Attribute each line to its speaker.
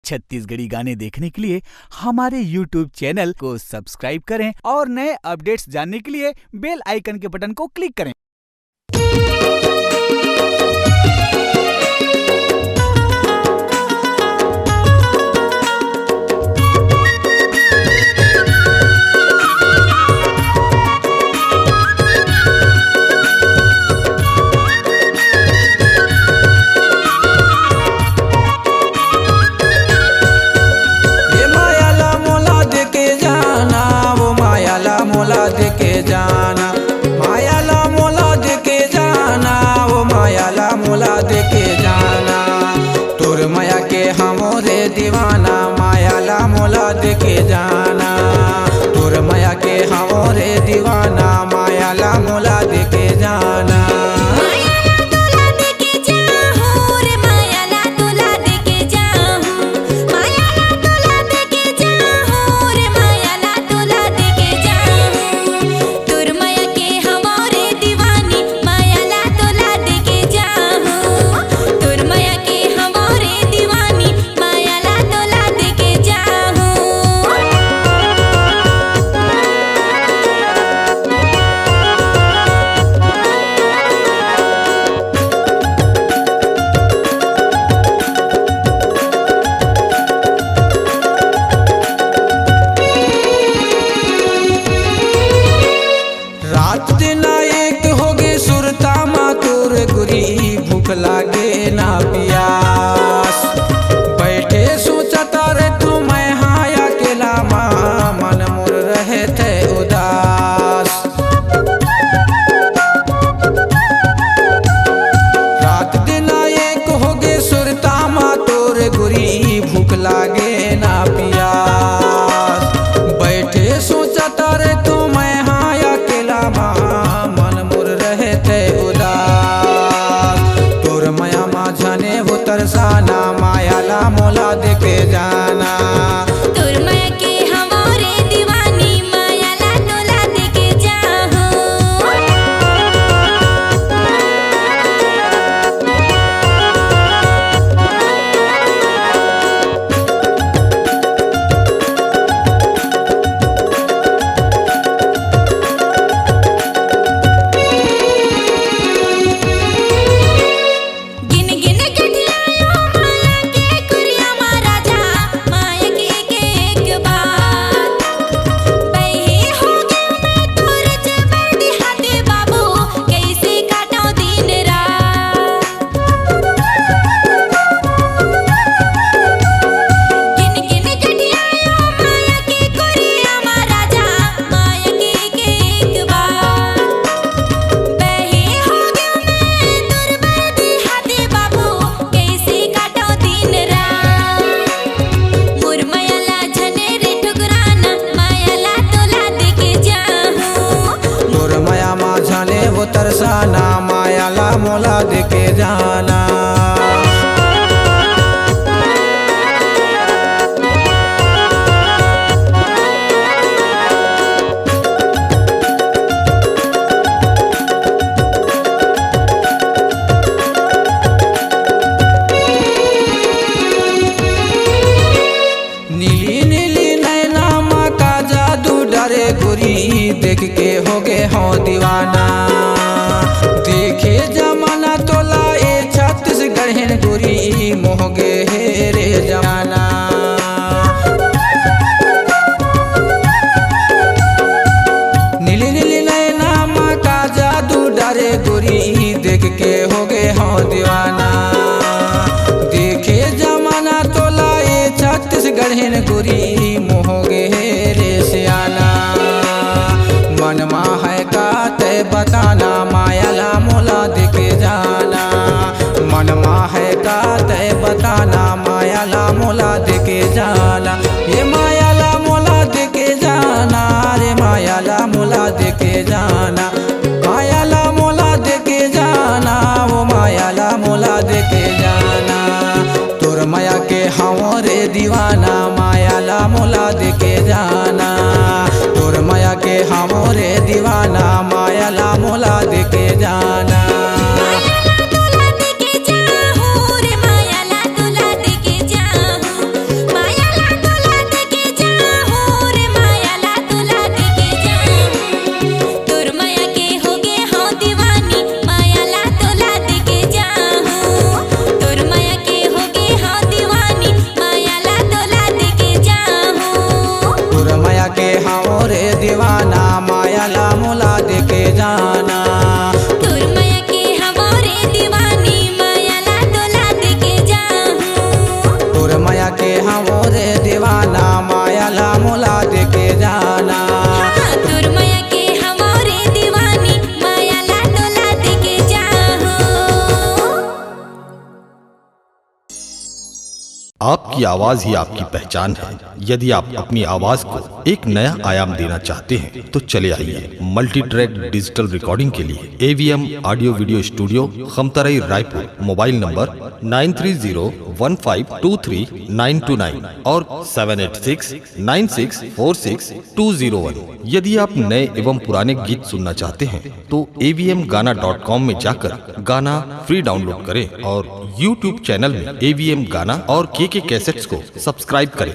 Speaker 1: छत्तीसगढ़ी गाने देखने के लिए हमारे YouTube चैनल को सब्सक्राइब करें और नए अपडेट्स जानने के लिए बेल आइकन के बटन को क्लिक करें।
Speaker 2: दीवाना माया ला मोला देके जाना तोर माया के हमरे दीवाना माया ला मोला देके जाना भूख लागे ना पियास बैठे सोचता रे तू मैं हाँ अकेला माँ मन मोर रहे थे उदास रात दिन एक हो गे सुरता माँ तोर गुरी भूख लागे ना पियास बैठे सोचता रे तू मैं हाँ अकेला माँ मन मोर रहे थे तरसाना माया ला मोला देके जाना
Speaker 3: तोर माया के हमरे दीवानी माया ला तोला देके जाहू
Speaker 2: तरसाना माया ला मोला देके जाना नीली नीली नैना माँ का जादू डरे गुरी देख के हो गए हो दीवाना देखे जमाना तोला ए छत्तीसगढ़ गुरी मोह गे हे रे जमाना नीली नीली नैना माँ का जादू डरे गुरी देख के हो गए हो दीवाना देखे जमाना तोला ए छत्तीसगढ़ गुरी मोह गे रे सियाना मनमा है का तय बताना माया ला मोला देके जाना मनमा है का तय बताना माया ला मोला देके जाना ये माया ला मोला देके जाना रे माया ला मोला देके जाना माया ला मोला देके जाना वो माया ला मोला देके जाना तोर माया के हमरे दीवाना माया ला मोला देके जाना तोर माया के हमरे दीवाना माया ला मोला देके जाना
Speaker 3: माया ला तोला देके जाहू रे माया ला तोला देके जाहू
Speaker 2: जाना।
Speaker 3: तोर माया के हमारे दीवानी माया ला तोला देके जाहूं।
Speaker 2: तोर माया के हमरे दीवाना माया ला मोला देके जाना।
Speaker 3: हाँ, तोर माया के हमारे दीवानी माया ला तोला देके जाहूं।
Speaker 4: आपकी आवाज ही आपकी पहचान है। यदि आप अपनी आवाज को एक नया आयाम देना चाहते हैं तो चले आइए मल्टी ट्रैक डिजिटल रिकॉर्डिंग के लिए AVM audio video studio Khamtarai Raipur. Mobile number 9301523929 और 7869646201। यदि आप नए एवं पुराने गीत सुनना चाहते हैं तो avmgana.com में जाकर गाना फ्री डाउनलोड करें और YouTube चैनल में AVM गाना और KK कैसेट्स को सब्सक्राइब करें।